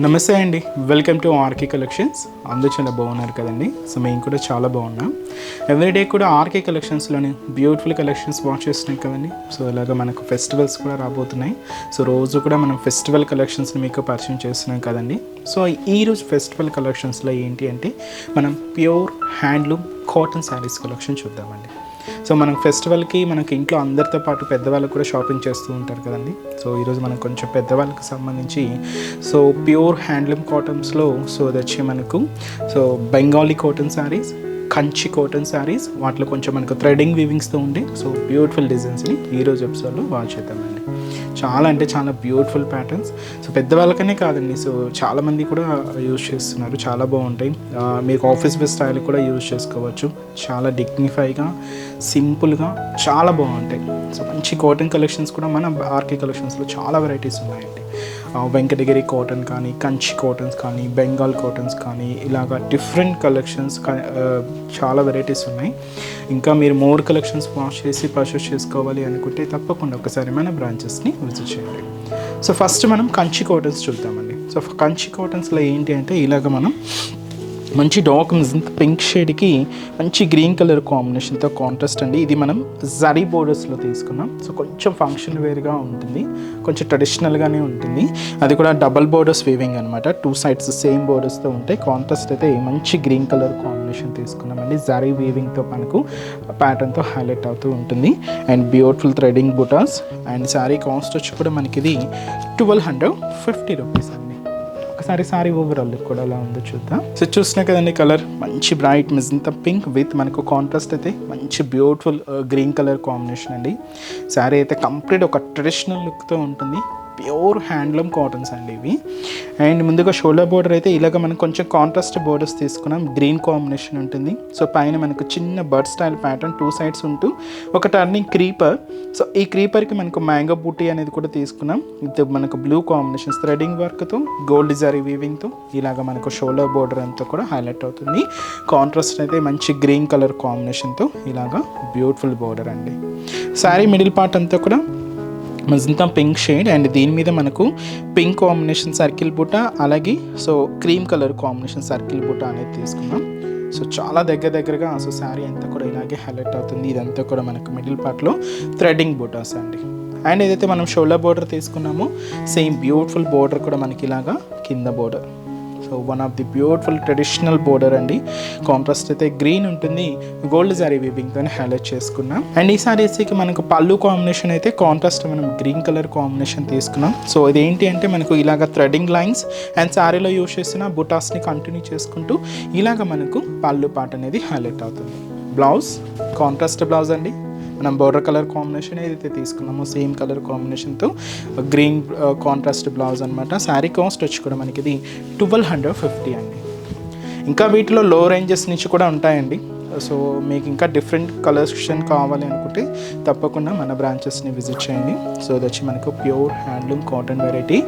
నమస్తే అండి, welcome to RK collections. అందరూ చాలా బాగున్నారు కదండి. సో మేము కూడా చాలా బాగున్నాం. ఎవ్రీడే కూడా ఆర్కే కలెక్షన్స్లోని బ్యూటిఫుల్ కలెక్షన్స్ వాచ్ చేస్తున్నాం కదండి. సో ఇలాగ మనకు ఫెస్టివల్స్ కూడా రాబోతున్నాయి. సో రోజు కూడా మనం ఫెస్టివల్ కలెక్షన్స్ని మీకు పరిచయం చేస్తున్నాం కదండి. సో ఈరోజు ఫెస్టివల్ కలెక్షన్స్లో ఏంటి అంటే మనం pure handloom cotton saris collection చూద్దామండి. సో మనం ఫెస్టివల్కి మనకి ఇంట్లో అందరితో పాటు పెద్దవాళ్ళకు కూడా షాపింగ్ చేస్తూ ఉంటారు కదండి. సో ఈరోజు మనం కొంచెం పెద్దవాళ్ళకి సంబంధించి సో ప్యూర్ హ్యాండ్లూమ్ కాటన్స్లో సో అది వచ్చి మనకు so Bengali cotton saris, Kanchi cotton saris, వాటిలో కొంచెం మనకు థ్రెడింగ్ వీవింగ్స్తో ఉండే సో బ్యూటిఫుల్ డిజైన్స్ని ఈరోజు ఎపిసోడ్లో వాచ్ చేద్దామండి. చాలా అంటే చాలా బ్యూటిఫుల్ ప్యాటర్న్స్. సో పెద్దవాళ్ళకనే కాదండి, సో చాలామంది కూడా యూజ్ చేస్తున్నారు. చాలా బాగుంటాయి. మీకు ఆఫీస్ వేర్ స్టైల్ కూడా యూజ్ చేసుకోవచ్చు. చాలా డిగ్నిఫైగా, సింపుల్గా చాలా బాగుంటాయి. సో మంచి కాటన్ కలెక్షన్స్ కూడా మన ఆర్కే కలెక్షన్స్లో చాలా వెరైటీస్ ఉన్నాయండి. వెంకటగిరి కాటన్ కానీ, కంచి కాటన్స్ కానీ, బెంగాల్ కాటన్స్ కానీ, ఇలాగా డిఫరెంట్ కలెక్షన్స్ చాలా వెరైటీస్ ఉన్నాయి. ఇంకా మీరు మోర్ కలెక్షన్స్ వాచ్ చేసి పర్చేస్ చేసుకోవాలి అనుకుంటే తప్పకుండా ఒకసారి మన బ్రాంచెస్ని విజిట్ చేయండి. సో ఫస్ట్ మనం కంచి కాటన్స్ చూద్దామండి. సో కంచి కాటన్స్లో ఏంటి అంటే ఇలాగ మనం మంచి డార్క్ పింక్ షేడ్కి మంచి గ్రీన్ కలర్ కాంబినేషన్తో కాంట్రాస్ట్ అండి. ఇది మనం జరీ బోర్డర్స్లో తీసుకున్నాం. సో కొంచెం ఫంక్షన్ వేర్గా ఉంటుంది, కొంచెం ట్రెడిషనల్గానే ఉంటుంది. అది కూడా డబల్ బోర్డర్స్ వీవింగ్ అనమాట. 2 sides సేమ్ బోర్డర్స్తో ఉంటాయి. కాంట్రాస్ట్ అయితే మంచి గ్రీన్ కలర్ కాంబినేషన్ తీసుకున్నామండి. జరీ వీవింగ్తో మనకు ప్యాటర్న్తో హైలైట్ అవుతూ ఉంటుంది. And beautiful threading butas. And sari cost వచ్చి కూడా మనకి ఇది 1250 రూపీస్ అండి. ఒకసారి సారీ ఓవరాల్ లుక్ కూడా అలా ఉందో చూద్దాం. సో చూసినా కదండి, కలర్ మంచి బ్రైట్ మిజంతా పింక్ విత్ మనకు కాంట్రాస్ట్ అయితే మంచి బ్యూటిఫుల్ గ్రీన్ కలర్ కాంబినేషన్ అండి. శారీ అయితే కంప్లీట్ ఒక ట్రెడిషనల్ లుక్తో ఉంటుంది. ప్యూర్ హ్యాండ్లూమ్ కాటన్స్ అండి ఇవి. అండ్ ముందుగా షోల్డర్ బోర్డర్ అయితే ఇలాగ మనం కొంచెం కాంట్రాస్ట్ బోర్డర్స్ తీసుకున్నాం. గ్రీన్ కాంబినేషన్ ఉంటుంది. సో పైన మనకు చిన్న బర్డ్ స్టైల్ ప్యాటర్న్ 2 sides ఉంటూ ఒక టర్నింగ్ క్రీపర్. సో ఈ క్రీపర్కి మనకు మ్యాంగో బూటీ అనేది కూడా తీసుకున్నాం. ఇది మనకు బ్లూ కాంబినేషన్ థ్రెడింగ్ వర్క్తో, గోల్డ్ జరీ వీవింగ్తో ఇలాగ మనకు షోల్డర్ బోర్డర్ అంతా కూడా హైలైట్ అవుతుంది. కాంట్రాస్ట్ అయితే మంచి గ్రీన్ కలర్ కాంబినేషన్తో ఇలాగ బ్యూటిఫుల్ బోర్డర్ అండి. శారీ మిడిల్ పార్ట్ అంతా కూడా మజంతా పింక్ షేడ్. అండ్ దీని మీద మనకు పింక్ కాంబినేషన్ సర్కిల్ బుట్ట, అలాగే so cream colour combination circle బుట్ట అనేది తీసుకున్నాం. సో చాలా దగ్గరగా సో శారీ అంతా కూడా ఇలాగే హైలైట్ అవుతుంది. ఇదంతా కూడా మనకు మిడిల్ పార్ట్లో థ్రెడింగ్ బుటాస్ అండి. అండ్ ఏదైతే మనం షోల్డర్ బోర్డర్ తీసుకున్నామో సేమ్ బ్యూటిఫుల్ బోర్డర్ కూడా మనకి ఇలాగా కింద border. So one of the beautiful traditional border అండి. కాంట్రాస్ట్ అయితే గ్రీన్ ఉంటుంది, గోల్డ్ జారీ వీవింగ్తో హైలైట్ చేసుకున్నాం. అండ్ ఈ సారీస్కి మనకు పళ్ళు కాంబినేషన్ అయితే కాంట్రాస్ట్ మనం గ్రీన్ కలర్ కాంబినేషన్ తీసుకున్నాం. సో ఇదేంటి అంటే మనకు ఇలాగ థ్రెడింగ్ లైన్స్ అండ్ శారీలో యూజ్ చేసిన బుటాస్ని కంటిన్యూ చేసుకుంటూ ఇలాగ మనకు పళ్ళు పార్ట్ అనేది హైలైట్ అవుతుంది. బ్లౌజ్ కాంట్రాస్ట్ బ్లౌజ్ అండి. మనం బోర్డర్ కలర్ కాంబినేషన్ ఏదైతే తీసుకున్నామో సేమ్ కలర్ కాంబినేషన్తో గ్రీన్ కాంట్రాస్ట్ బ్లౌజ్ అనమాట. శారీ కాస్ట్ వచ్చి కూడా మనకి ఇది 1250 అండి. ఇంకా వీటిలో లో రేంజెస్ నుంచి కూడా ఉంటాయండి. సో మీకు ఇంకా డిఫరెంట్ కలెక్షన్ కావాలి అనుకుంటే తప్పకుండా మన బ్రాంచెస్ని విజిట్ చేయండి. సో అది వచ్చి మనకు pure handloom cotton variety.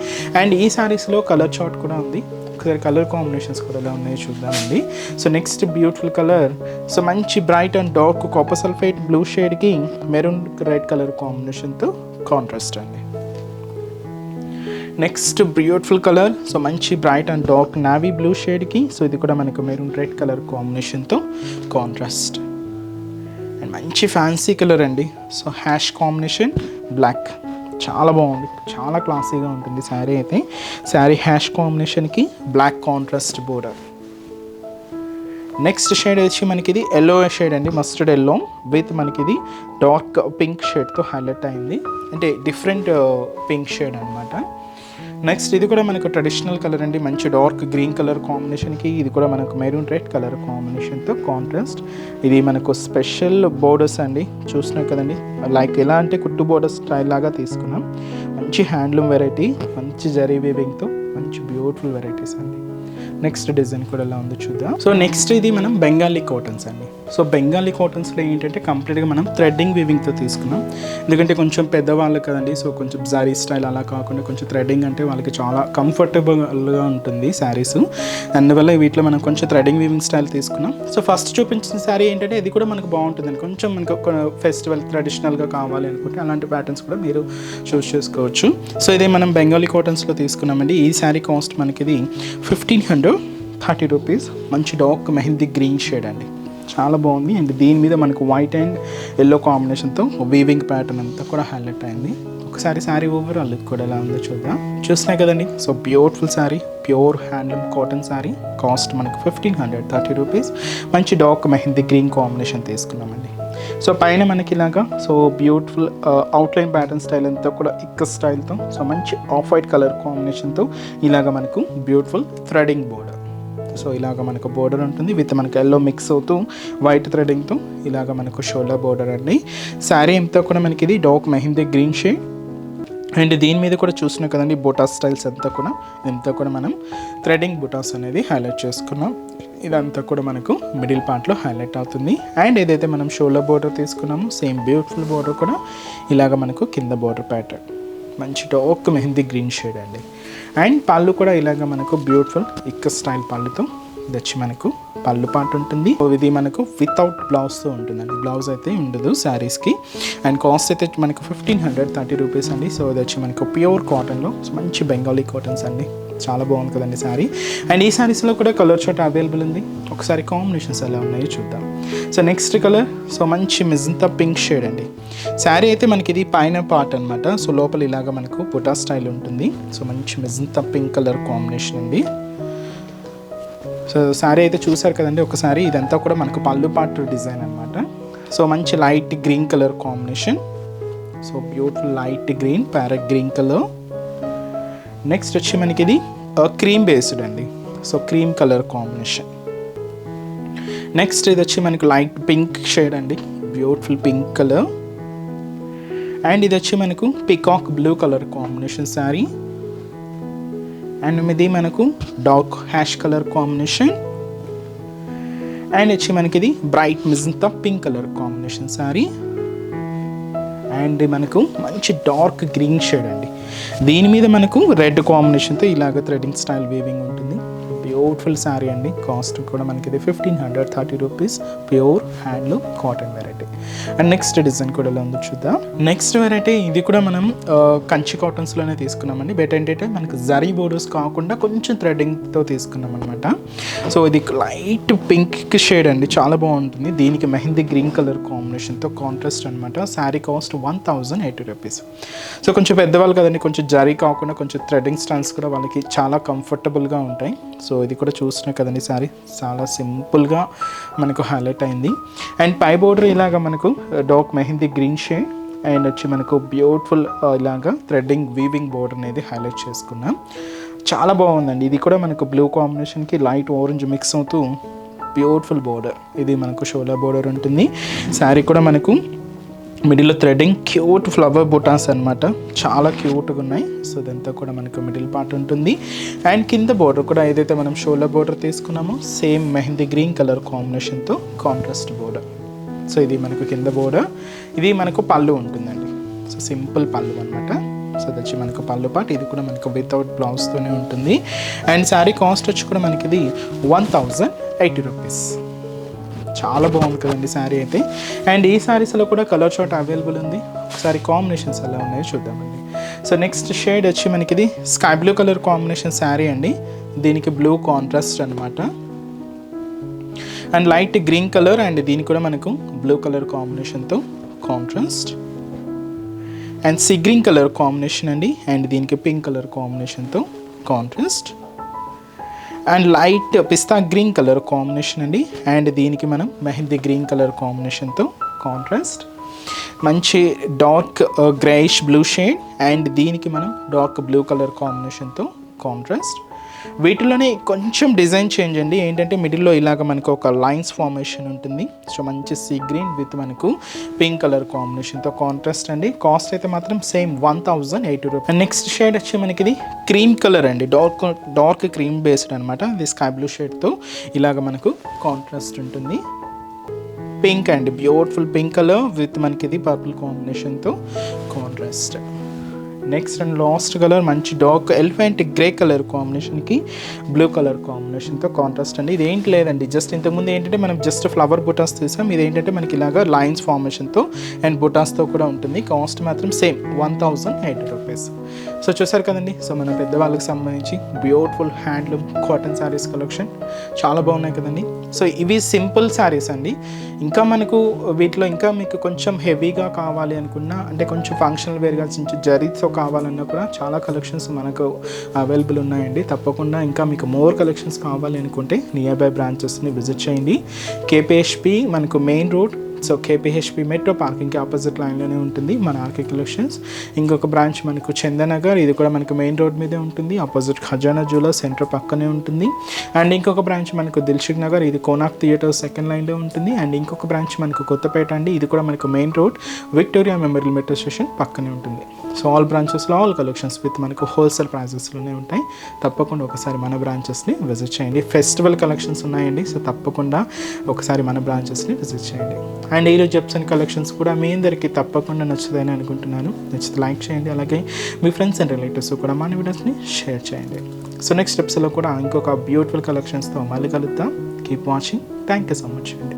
And ఈ శారీస్లో కలర్ చార్ట్ కూడా ఉంది. ఒకసారి కలర్ కాంబినేషన్స్ కూడా ఎలా ఉన్నాయో చూద్దామండి. So next beautiful colour, so మంచి bright and dark copper sulphate blue షేడ్కి మెరూన్ రెడ్ కలర్ కాంబినేషన్తో కాంట్రాస్ట్ అండి. నెక్స్ట్ బ్యూటిఫుల్ కలర్, సో మంచి bright and dark navy blue షేడ్కి సో ఇది కూడా మనకు మెరూన్ రెడ్ కలర్ కాంబినేషన్తో కాంట్రాస్ట్. అండ్ మంచి ఫ్యాన్సీ కలర్ అండి. సో హ్యాష్ కాంబినేషన్ బ్లాక్, చాలా బాగుంది, చాలా క్లాసీగా ఉంటుంది శారీ అయితే. శారీ హ్యాష్ కాంబినేషన్కి black contrast border. Next shade వచ్చి మనకి ఇది ఎల్లో షేడ్ అండి, మస్టర్డ్ ఎల్లో విత్ మనకి ఇది డార్క్ పింక్ షేడ్తో హైలైట్ అయింది. అంటే డిఫరెంట్ పింక్ షేడ్ అనమాట. నెక్స్ట్ ఇది కూడా మనకు ట్రెడిషనల్ కలర్ అండి, మంచి డార్క్ గ్రీన్ కలర్ కాంబినేషన్కి ఇది కూడా మనకు మెరూన్ రెడ్ కలర్ కాంబినేషన్తో కాంట్రాస్ట్. ఇది మనకు స్పెషల్ బోర్డర్స్ అండి, చూసినాం కదండి. లైక్ ఎలా అంటే కుట్టు బోర్డర్ స్టైల్ లాగా తీసుకున్నాం. మంచి హ్యాండ్లూమ్ వెరైటీ, మంచి జరీ వీవింగ్తో మంచి బ్యూటిఫుల్ వెరైటీస్ అండి. నెక్స్ట్ డిజైన్ కూడా ఎలా ఉందో చూద్దాం. సో నెక్స్ట్ ఇది మనం బెంగాలీ కాటన్స్ అండి. సో బెంగాలీ కాటన్స్లో ఏంటంటే కంప్లీట్గా మనం థ్రెడ్డింగ్ వీవింగ్తో తీసుకున్నాం. ఎందుకంటే కొంచెం పెద్దవాళ్ళు కదండి, సో కొంచెం జారీ స్టైల్ అలా కాకుండా కొంచెం థ్రెడ్డింగ్ అంటే వాళ్ళకి చాలా కంఫర్టబుల్గా ఉంటుంది శారీస్. అందువల్ల వీటిలో మనం కొంచెం థ్రెడ్డింగ్ వీవింగ్ స్టైల్ తీసుకున్నాం. సో ఫస్ట్ చూపించిన శారీ ఏంటంటే ఇది కూడా మనకు బాగుంటుందండి. కొంచెం మనకు ఫెస్టివల్ ట్రెడిషనల్గా కావాలి అనుకుంటే అలాంటి ప్యాటర్న్స్ కూడా మీరు చూస్ చేసుకోవచ్చు. సో ఇదే మనం బెంగాలీ కాటన్స్లో తీసుకున్నామండి. ఈ శారీ కాస్ట్ మనకి ఇది 1530 రూపీస్. మంచి డార్క్ మెహందీ గ్రీన్ షేడ్ అండి, చాలా బాగుంది. అండ్ దీని మీద మనకు వైట్ అండ్ ఎల్లో కాంబినేషన్తో వీవింగ్ ప్యాటర్న్ అంతా కూడా హైలైట్ అయింది. ఒకసారి శారీ ఓవరాల్ లుక్ కూడా ఎలా ఉందో చూద్దాం. చూస్తున్నాయి కదండి, so beautiful sari, pure handloom cotton sari. Cost మనకు 1530 రూపీస్. మంచి డార్క్ మెహందీ గ్రీన్ కాంబినేషన్ తీసుకున్నామండి. సో పైన మనకి ఇలాగా so beautiful outline pattern style అంతా కూడా ఇక్క స్టైల్తో, సో మంచి ఆఫ్ వైట్ కలర్ కాంబినేషన్తో ఇలాగ మనకు బ్యూటిఫుల్ థ్రెడింగ్ బోర్డర్. సో ఇలాగ మనకు బోర్డర్ ఉంటుంది విత్ మనకు ఎల్లో మిక్స్ అవుతూ వైట్ థ్రెడింగ్తో ఇలాగ మనకు షోల్డర్ బోర్డర్ అండి. శారీ అంతా కూడా మనకి ఇది dark mehndi green shade. And దీని మీద కూడా చూసినా కదండి బుటాస్ స్టైల్స్ అంతా కూడా మనం థ్రెడింగ్ బుటాస్ అనేది హైలైట్ చేసుకున్నాం. ఇదంతా కూడా మనకు మిడిల్ పార్ట్లో హైలైట్ అవుతుంది. అండ్ ఏదైతే మనం షోల్డర్ బోర్డర్ తీసుకున్నామో సేమ్ బ్యూటిఫుల్ బోర్డర్ కూడా ఇలాగ మనకు కింద బోర్డర్ ప్యాటర్న్ మంచి డార్క్ మెహందీ గ్రీన్ షేడ్ అండి. అండ్ పళ్ళు కూడా ఇలాగ మనకు బ్యూటిఫుల్ ఇక్క స్టైల్ పళ్ళుతో ఇది వచ్చి మనకు పళ్ళు పార్ట్ ఉంటుంది. ఇది మనకు వితౌట్ బ్లౌజ్తో ఉంటుందండి, బ్లౌజ్ అయితే ఉండదు శారీస్కి. అండ్ కాస్ట్ అయితే మనకు 1530 రూపీస్ అండి. సో ఇది వచ్చి మనకు ప్యూర్ కాటన్లో మంచి బెంగాలీ కాటన్స్ అండి, చాలా బాగుంది కదండి శారీ. అండ్ ఈ శారీస్లో కూడా కలర్ షార్ట్ అవైలబుల్ ఉంది. ఒకసారి కాంబినేషన్స్ ఎలా ఉన్నాయో చూద్దాం. సో నెక్స్ట్ కలర్ సో మంచి మెజంతా పింక్ షేడ్ అండి. శారీ అయితే మనకి ఇది పైన పార్ట్ అనమాట. సో లోపల ఇలాగ మనకు పుటా స్టైల్ ఉంటుంది. సో మంచి మెజంతా పింక్ కలర్ కాంబినేషన్ అండి. సో శారీ అయితే చూసారు కదండి ఒకసారి. ఇదంతా కూడా మనకు పళ్ళు పార్ట్ డిజైన్ అనమాట. సో మంచి light green colour combination. So beautiful light green, parrot green colour. Next వచ్చి మనకి ఇది క్రీమ్ బేస్డ్ అండి. So cream colour combination. Next ఇది వచ్చి మనకు లైట్ పింక్ షేడ్ అండి, బ్యూటిఫుల్ పింక్ కలర్. అండ్ ఇది వచ్చి మనకు peacock blue colour combination sari. And ఇది మనకు dark ash colour combination. And వచ్చి మనకి ఇది bright magenta pink colour combination sari. And మనకు మంచి డార్క్ గ్రీన్ షేడ్ అండి. దీని మీద మనకు రెడ్ కాంబినేషన్తో ఇలాగ థ్రెడింగ్ స్టైల్ వీవింగ్ ఉంటుంది. బ్యూటిఫుల్ శారీ అండి. కాస్ట్ కూడా మనకి ఇది 1530 rupees. Pure handloom cotton variety. And next design కూడా ఎలా ఉందో చూద్దాం. నెక్స్ట్ వెరైటీ ఇది కూడా మనం కంచి కాటన్స్లోనే తీసుకున్నామండి. బట్ ఏంటంటే మనకు జరీ బోర్డర్స్ కాకుండా కొంచెం థ్రెడింగ్తో తీసుకున్నాం అనమాట. సో ఇది లైట్ పింక్ షేడ్ అండి, చాలా బాగుంటుంది. దీనికి మెహందీ గ్రీన్ కలర్ కాంబినేషన్తో కాంట్రాస్ట్ అనమాట. Sari cost 1080 rupees. సో కొంచెం పెద్దవాళ్ళు కదండి, కొంచెం జరీ కాకుండా కొంచెం థ్రెడింగ్ స్టైల్స్ కూడా వాళ్ళకి చాలా కంఫర్టబుల్గా ఉంటాయి. సో ఇది కూడా చూస్తున్నాం కదండి శారీ చాలా సింపుల్గా మనకు హైలైట్ అయింది. అండ్ పై బోర్డర్ ఇలాగ మనకు dark mehndi green shade. And వచ్చి మనకు బ్యూటిఫుల్ ఇలాగా థ్రెడ్డింగ్ వీవింగ్ బోర్డర్ అనేది హైలైట్ చేసుకున్నాం. చాలా బాగుందండి. ఇది కూడా మనకు బ్లూ కాంబినేషన్కి లైట్ ఆరెంజ్ మిక్స్ అవుతూ బ్యూటిఫుల్ బోర్డర్. ఇది మనకు షోల్డర్ బోర్డర్ ఉంటుంది. శారీ కూడా మనకు మిడిల్లో థ్రెడ్డింగ్ క్యూట్ ఫ్లవర్ బుటాస్ అనమాట, చాలా క్యూట్గా ఉన్నాయి. సో ఇదంతా కూడా మనకు మిడిల్ పార్ట్ ఉంటుంది. అండ్ కింద బోర్డర్ కూడా ఏదైతే మనం షోల్డర్ బోర్డర్ తీసుకున్నామో సేమ్ మెహందీ గ్రీన్ కలర్ కాంబినేషన్తో కాంట్రాస్ట్ బోర్డర్. సో ఇది మనకు కింద బోర్డర్. ఇది మనకు పళ్ళు ఉంటుందండి. సో సింపుల్ పళ్ళు అనమాట. సో అది వచ్చి మనకు పళ్ళు పార్ట్. ఇది కూడా మనకు వితౌట్ బ్లౌజ్తోనే ఉంటుంది. అండ్ శారీ కాస్ట్ వచ్చి కూడా మనకి ఇది 1080 రూపీస్. చాలా బాగుంది కదండి శారీ అయితే. అండ్ ఈ శారీస్లో కూడా కలర్ షార్ట్ అవైలబుల్ ఉంది. ఒకసారి కాంబినేషన్స్ ఎలా ఉన్నాయో చూద్దామండి. సో నెక్స్ట్ షేడ్ వచ్చి మనకి ఇది sky blue colour combination sari అండి. దీనికి బ్లూ కాంట్రాస్ట్ అనమాట. And light green colour. And దీనికి కూడా మనకు బ్లూ కలర్ కాంబినేషన్తో contrast. And sea green colour combination అండి. అండ్ దీనికి పింక్ కలర్ కాంబినేషన్తో contrast. And light pista green colour combination అండి. అండ్ దీనికి మనం మెహందీ గ్రీన్ కలర్ కాంబినేషన్తో కాంట్రాస్ట్. మంచి dark greyish blue shade. And దీనికి మనం డార్క్ బ్లూ కలర్ కాంబినేషన్తో కాంట్రాస్ట్. వీటిలోనే కొంచెం డిజైన్ చేంజ్ అండి. ఏంటంటే మిడిల్లో ఇలాగ మనకు ఒక లైన్స్ ఫార్మేషన్ ఉంటుంది. సో మంచి సీ గ్రీన్ విత్ మనకు పింక్ కలర్ కాంబినేషన్తో కాంట్రాస్ట్ అండి. కాస్ట్ అయితే మాత్రం same 1080 rupees. And next shade వచ్చి మనకి ఇది క్రీమ్ కలర్ అండి, డార్క్ క్రీమ్ బేస్డ్ అనమాట. ఇది స్కై బ్లూ షేడ్తో ఇలాగ మనకు కాంట్రాస్ట్ ఉంటుంది. పింక్ అండి, బ్యూటిఫుల్ పింక్ కలర్ విత్ మనకి ఇది పర్పుల్ కాంబినేషన్తో contrast. Next and last colour మంచి డార్క్ ఎలిఫెంట్ గ్రే కలర్ కాంబినేషన్కి బ్లూ కలర్ కాంబినేషన్తో కాంట్రాస్ట్ అండి. ఇది ఏంటి లేదండి, జస్ట్ ఇంతకుముందు ఏంటంటే మనం జస్ట్ ఫ్లవర్ బుటాస్ తీసాం. ఇది ఏంటంటే మనకి ఇలాగా లైన్స్ ఫార్మేషన్తో అండ్ బుటాస్తో కూడా ఉంటుంది. కాస్ట్ మాత్రం సేమ్ 1080 రూపీస్. సో చూసారు కదండి, సో మన పెద్దవాళ్ళకి సంబంధించి beautiful handloom cotton saris collection చాలా బాగున్నాయి కదండి. సో ఇవి సింపుల్ శారీస్ అండి. ఇంకా మనకు వీటిలో ఇంకా మీకు కొంచెం హెవీగా కావాలి అనుకున్నా, అంటే కొంచెం ఫంక్షనల్ వేర్గా కొంచెం జరీతో కావాలన్నా కూడా చాలా కలెక్షన్స్ మనకు అవైలబుల్ ఉన్నాయండి. తప్పకుండా ఇంకా మీకు మోర్ కలెక్షన్స్ కావాలి అనుకుంటే నియర్ బై బ్రాంచెస్ని విజిట్ చేయండి. కేపీహెచ్పి మనకు main road, so KPHB metro పార్కింగ్కి ఆపోజిట్ లైన్లోనే ఉంటుంది మన ఆర్కే కలెక్షన్స్. ఇంకొక బ్రాంచ్ మనకు చందనగర్, ఇది కూడా మనకు మెయిన్ రోడ్ మీదే ఉంటుంది, ఆపోజిట్ ఖజానా జ్యువెలర్స్ సెంటర్ పక్కనే ఉంటుంది. అండ్ ఇంకొక బ్రాంచ్ మనకు దిల్షుక్ నగర్, ఇది కోనాక్ థియేటర్ సెకండ్ లైన్లో ఉంటుంది. అండ్ ఇంకొక బ్రాంచ్ మనకు కొత్తపేట అండి, ఇది కూడా మనకు main road Victoria Memorial metro station పక్కనే ఉంటుంది. సో ఆల్ బ్రాంచెస్లో ఆల్ కలెక్షన్స్ విత్ మనకు హోల్సేల్ ప్రైజెస్లోనే ఉంటాయి. తప్పకుండా ఒకసారి మన బ్రాంచెస్ని విజిట్ చేయండి. ఫెస్టివల్ కలెక్షన్స్ ఉన్నాయండి, సో తప్పకుండా ఒకసారి మన బ్రాంచెస్ని విజిట్ చేయండి. అండ్ ఈరోజు చెప్స్ అండ్ కలెక్షన్స్ కూడా మీ అందరికీ తప్పకుండా నచ్చుతాయని అనుకుంటున్నాను. నచ్చితే లైక్ చేయండి, అలాగే మీ ఫ్రెండ్స్ అండ్ రిలేటివ్స్ కూడా మన వీడియోస్ని షేర్ చేయండి. సో నెక్స్ట్ ఎపిసోడ్లో కూడా ఇంకొక బ్యూటిఫుల్ కలెక్షన్స్తో మళ్ళీ కలుద్దాం. Keep watching. Thank you so much అండి.